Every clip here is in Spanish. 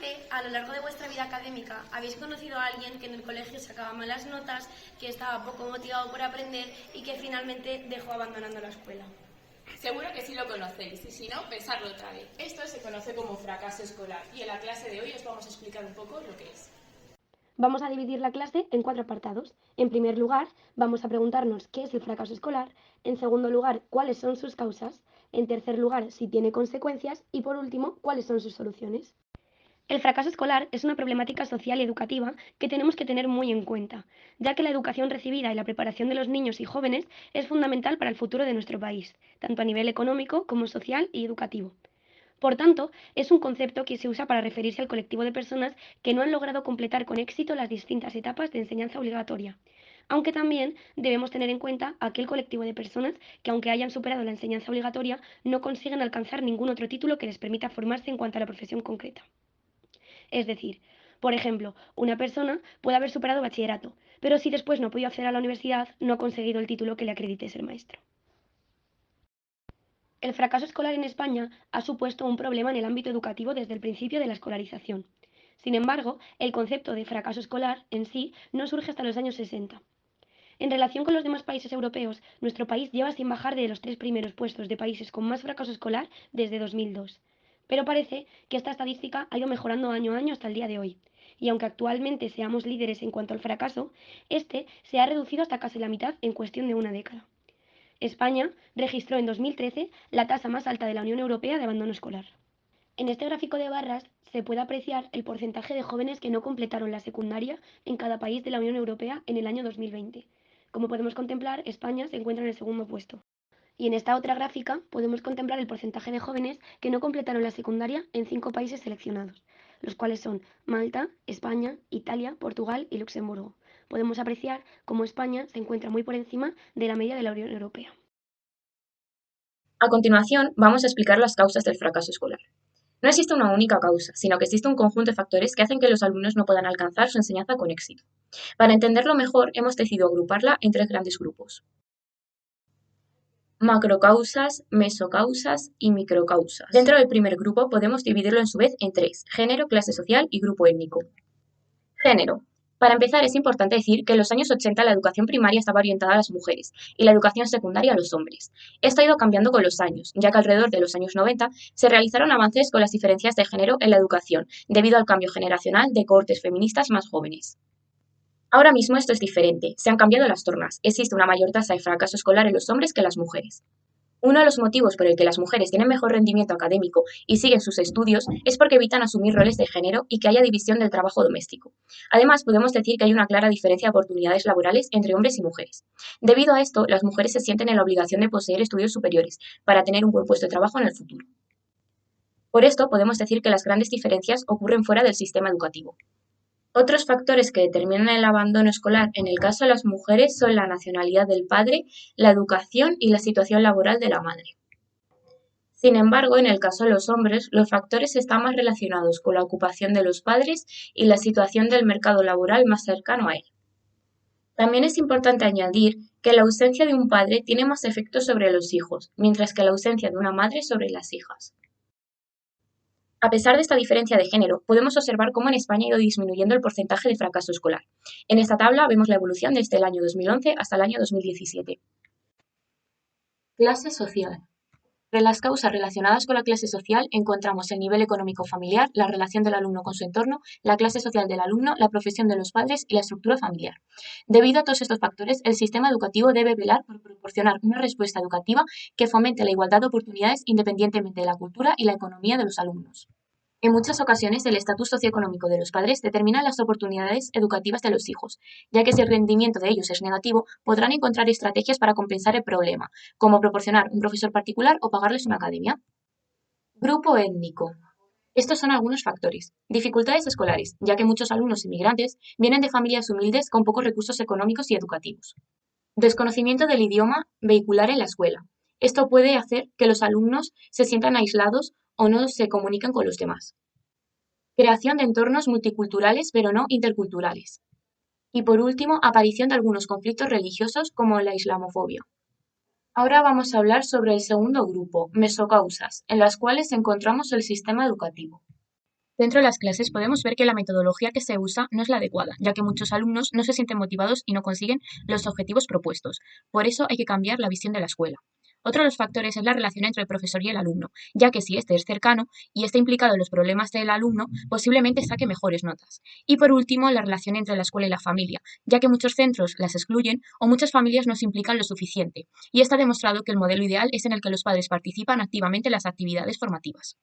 Seguramente a lo largo de vuestra vida académica habéis conocido a alguien que en el colegio sacaba malas notas, que estaba poco motivado por aprender y que finalmente dejó abandonando la escuela. Seguro que sí lo conocéis, y si no, pensadlo otra vez. Esto se conoce como fracaso escolar, y en la clase de hoy os vamos a explicar un poco lo que es. Vamos a dividir la clase en 4 apartados. En primer lugar, vamos a preguntarnos qué es el fracaso escolar. En segundo lugar, cuáles son sus causas. En tercer lugar, si tiene consecuencias. Y por último, cuáles son sus soluciones. El fracaso escolar es una problemática social y educativa que tenemos que tener muy en cuenta, ya que la educación recibida y la preparación de los niños y jóvenes es fundamental para el futuro de nuestro país, tanto a nivel económico como social y educativo. Por tanto, es un concepto que se usa para referirse al colectivo de personas que no han logrado completar con éxito las distintas etapas de enseñanza obligatoria, aunque también debemos tener en cuenta aquel colectivo de personas que, aunque hayan superado la enseñanza obligatoria, no consiguen alcanzar ningún otro título que les permita formarse en cuanto a la profesión concreta. Es decir, por ejemplo, una persona puede haber superado bachillerato, pero si después no ha podido acceder a la universidad, no ha conseguido el título que le acredite ser maestro. El fracaso escolar en España ha supuesto un problema en el ámbito educativo desde el principio de la escolarización. Sin embargo, el concepto de fracaso escolar en sí no surge hasta los años 60. En relación con los demás países europeos, nuestro país lleva sin bajar de los 3 primeros puestos de países con más fracaso escolar desde 2002. Pero parece que esta estadística ha ido mejorando año a año hasta el día de hoy. Y aunque actualmente seamos líderes en cuanto al fracaso, este se ha reducido hasta casi la mitad en cuestión de una década. España registró en 2013 la tasa más alta de la Unión Europea de abandono escolar. En este gráfico de barras se puede apreciar el porcentaje de jóvenes que no completaron la secundaria en cada país de la Unión Europea en el año 2020. Como podemos contemplar, España se encuentra en el segundo puesto. Y en esta otra gráfica podemos contemplar el porcentaje de jóvenes que no completaron la secundaria en 5 países seleccionados, los cuales son Malta, España, Italia, Portugal y Luxemburgo. Podemos apreciar cómo España se encuentra muy por encima de la media de la Unión Europea. A continuación, vamos a explicar las causas del fracaso escolar. No existe una única causa, sino que existe un conjunto de factores que hacen que los alumnos no puedan alcanzar su enseñanza con éxito. Para entenderlo mejor, hemos decidido agruparla en 3 grandes grupos: macrocausas, mesocausas y microcausas. Dentro del primer grupo podemos dividirlo en su vez en 3: género, clase social y grupo étnico. Género. Para empezar, es importante decir que en los años 80 la educación primaria estaba orientada a las mujeres y la educación secundaria a los hombres. Esto ha ido cambiando con los años, ya que alrededor de los años 90 se realizaron avances con las diferencias de género en la educación, debido al cambio generacional de cohortes feministas más jóvenes. Ahora mismo esto es diferente, se han cambiado las tornas, existe una mayor tasa de fracaso escolar en los hombres que en las mujeres. Uno de los motivos por el que las mujeres tienen mejor rendimiento académico y siguen sus estudios es porque evitan asumir roles de género y que haya división del trabajo doméstico. Además, podemos decir que hay una clara diferencia de oportunidades laborales entre hombres y mujeres. Debido a esto, las mujeres se sienten en la obligación de poseer estudios superiores para tener un buen puesto de trabajo en el futuro. Por esto, podemos decir que las grandes diferencias ocurren fuera del sistema educativo. Otros factores que determinan el abandono escolar en el caso de las mujeres son la nacionalidad del padre, la educación y la situación laboral de la madre. Sin embargo, en el caso de los hombres, los factores están más relacionados con la ocupación de los padres y la situación del mercado laboral más cercano a él. También es importante añadir que la ausencia de un padre tiene más efectos sobre los hijos, mientras que la ausencia de una madre sobre las hijas. A pesar de esta diferencia de género, podemos observar cómo en España ha ido disminuyendo el porcentaje de fracaso escolar. En esta tabla vemos la evolución desde el año 2011 hasta el año 2017. Clase social. Entre las causas relacionadas con la clase social encontramos el nivel económico familiar, la relación del alumno con su entorno, la clase social del alumno, la profesión de los padres y la estructura familiar. Debido a todos estos factores, el sistema educativo debe velar por proporcionar una respuesta educativa que fomente la igualdad de oportunidades independientemente de la cultura y la economía de los alumnos. En muchas ocasiones, el estatus socioeconómico de los padres determina las oportunidades educativas de los hijos, ya que si el rendimiento de ellos es negativo, podrán encontrar estrategias para compensar el problema, como proporcionar un profesor particular o pagarles una academia. Grupo étnico. Estos son algunos factores. Dificultades escolares, ya que muchos alumnos inmigrantes vienen de familias humildes con pocos recursos económicos y educativos. Desconocimiento del idioma vehicular en la escuela. Esto puede hacer que los alumnos se sientan aislados o no se comuniquen con los demás. Creación de entornos multiculturales pero no interculturales. Y por último, aparición de algunos conflictos religiosos como la islamofobia. Ahora vamos a hablar sobre el segundo grupo, mesocausas, en las cuales encontramos el sistema educativo. Dentro de las clases podemos ver que la metodología que se usa no es la adecuada, ya que muchos alumnos no se sienten motivados y no consiguen los objetivos propuestos. Por eso hay que cambiar la visión de la escuela. Otro de los factores es la relación entre el profesor y el alumno, ya que si éste es cercano y está implicado en los problemas del alumno, posiblemente saque mejores notas. Y por último, la relación entre la escuela y la familia, ya que muchos centros las excluyen o muchas familias no se implican lo suficiente. Y está demostrado que el modelo ideal es en el que los padres participan activamente en las actividades formativas.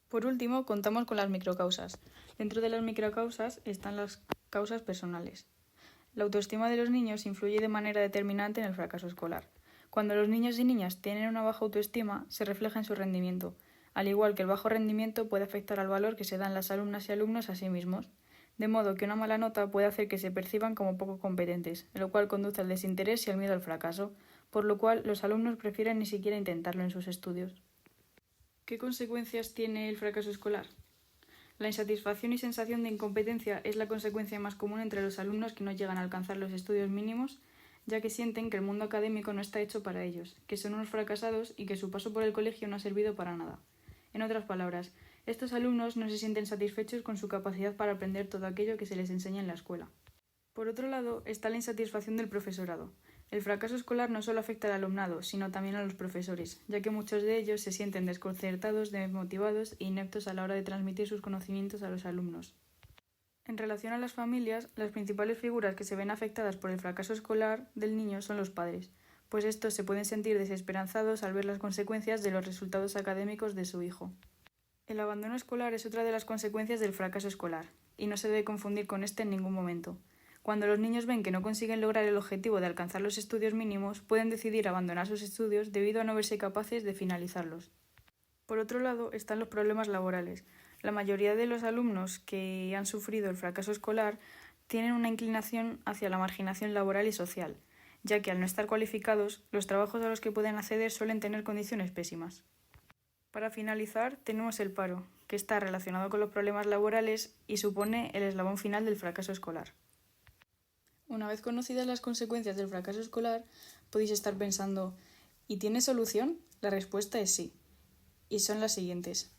Por último, contamos con las microcausas. Dentro de las microcausas están las causas personales. La autoestima de los niños influye de manera determinante en el fracaso escolar. Cuando los niños y niñas tienen una baja autoestima, se refleja en su rendimiento, al igual que el bajo rendimiento puede afectar al valor que se dan las alumnas y alumnos a sí mismos, de modo que una mala nota puede hacer que se perciban como poco competentes, lo cual conduce al desinterés y al miedo al fracaso, por lo cual los alumnos prefieren ni siquiera intentarlo en sus estudios. ¿Qué consecuencias tiene el fracaso escolar? La insatisfacción y sensación de incompetencia es la consecuencia más común entre los alumnos que no llegan a alcanzar los estudios mínimos, ya que sienten que el mundo académico no está hecho para ellos, que son unos fracasados y que su paso por el colegio no ha servido para nada. En otras palabras, estos alumnos no se sienten satisfechos con su capacidad para aprender todo aquello que se les enseña en la escuela. Por otro lado, está la insatisfacción del profesorado. El fracaso escolar no solo afecta al alumnado, sino también a los profesores, ya que muchos de ellos se sienten desconcertados, desmotivados e ineptos a la hora de transmitir sus conocimientos a los alumnos. En relación a las familias, las principales figuras que se ven afectadas por el fracaso escolar del niño son los padres, pues estos se pueden sentir desesperanzados al ver las consecuencias de los resultados académicos de su hijo. El abandono escolar es otra de las consecuencias del fracaso escolar, y no se debe confundir con este en ningún momento. Cuando los niños ven que no consiguen lograr el objetivo de alcanzar los estudios mínimos, pueden decidir abandonar sus estudios debido a no verse capaces de finalizarlos. Por otro lado, están los problemas laborales. La mayoría de los alumnos que han sufrido el fracaso escolar tienen una inclinación hacia la marginación laboral y social, ya que al no estar cualificados, los trabajos a los que pueden acceder suelen tener condiciones pésimas. Para finalizar, tenemos el paro, que está relacionado con los problemas laborales y supone el eslabón final del fracaso escolar. Una vez conocidas las consecuencias del fracaso escolar, podéis estar pensando, ¿y tiene solución? La respuesta es sí, y son las siguientes.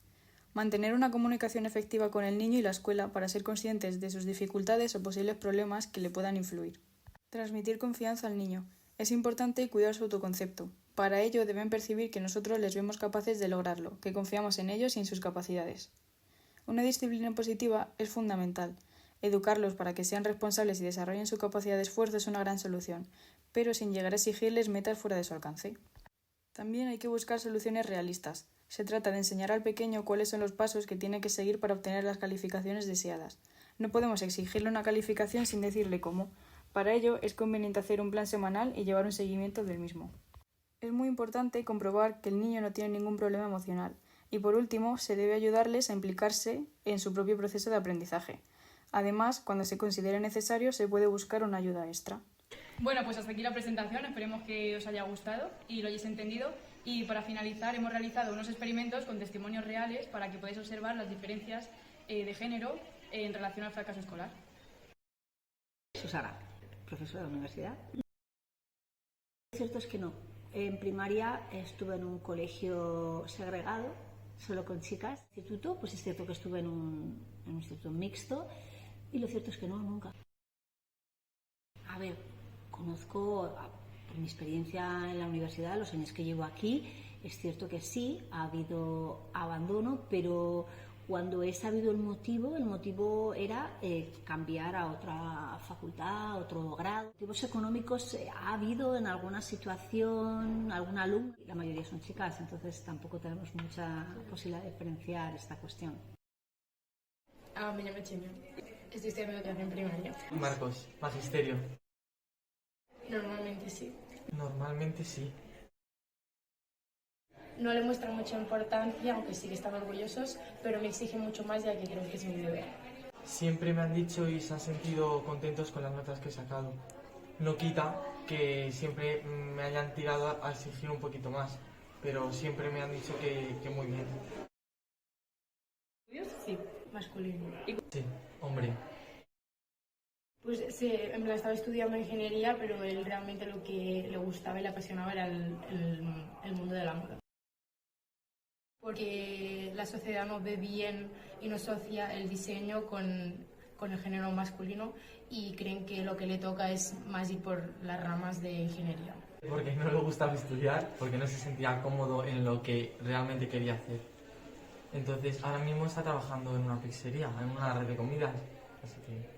Mantener una comunicación efectiva con el niño y la escuela para ser conscientes de sus dificultades o posibles problemas que le puedan influir. Transmitir confianza al niño. Es importante cuidar su autoconcepto. Para ello deben percibir que nosotros les vemos capaces de lograrlo, que confiamos en ellos y en sus capacidades. Una disciplina positiva es fundamental. Educarlos para que sean responsables y desarrollen su capacidad de esfuerzo es una gran solución, pero sin llegar a exigirles metas fuera de su alcance. También hay que buscar soluciones realistas. Se trata de enseñar al pequeño cuáles son los pasos que tiene que seguir para obtener las calificaciones deseadas. No podemos exigirle una calificación sin decirle cómo. Para ello es conveniente hacer un plan semanal y llevar un seguimiento del mismo. Es muy importante comprobar que el niño no tiene ningún problema emocional y, por último, se debe ayudarles a implicarse en su propio proceso de aprendizaje. Además, cuando se considere necesario, se puede buscar una ayuda extra. Bueno, pues hasta aquí la presentación. Esperemos que os haya gustado y lo hayáis entendido. Y para finalizar, hemos realizado unos experimentos con testimonios reales para que podáis observar las diferencias de género en relación al fracaso escolar. Susana, profesora de la universidad. Lo cierto es que no. En primaria estuve en un colegio segregado, solo con chicas. Instituto, pues es cierto que estuve en un instituto mixto y lo cierto es que no, nunca. A ver, conozco, por mi experiencia en la universidad, los años que llevo aquí, es cierto que sí, ha habido abandono, pero cuando he sabido el motivo era cambiar a otra facultad, a otro grado. Motivos económicos ha habido en alguna situación, algún alumno, la mayoría son chicas, entonces tampoco tenemos mucha posibilidad de diferenciar esta cuestión. Me llamo Chimio. Estoy estudiando educación primaria. Marcos, magisterio. Normalmente sí. Normalmente sí. No le muestran mucha importancia, aunque sí que están orgullosos, pero me exigen mucho más ya que creo que es mi deber. Siempre me han dicho y se han sentido contentos con las notas que he sacado. No quita que siempre me hayan tirado a exigir un poquito más, pero siempre me han dicho que muy bien. Sí, masculino. Sí, hombre. Pues sí, en plan estaba estudiando ingeniería, pero él realmente lo que le gustaba y le apasionaba era el mundo de la moda. Porque la sociedad no ve bien y no asocia el diseño con el género masculino y creen que lo que le toca es más ir por las ramas de ingeniería. Porque no le gustaba estudiar, porque no se sentía cómodo en lo que realmente quería hacer. Entonces ahora mismo está trabajando en una pizzería, en una red de comidas, así que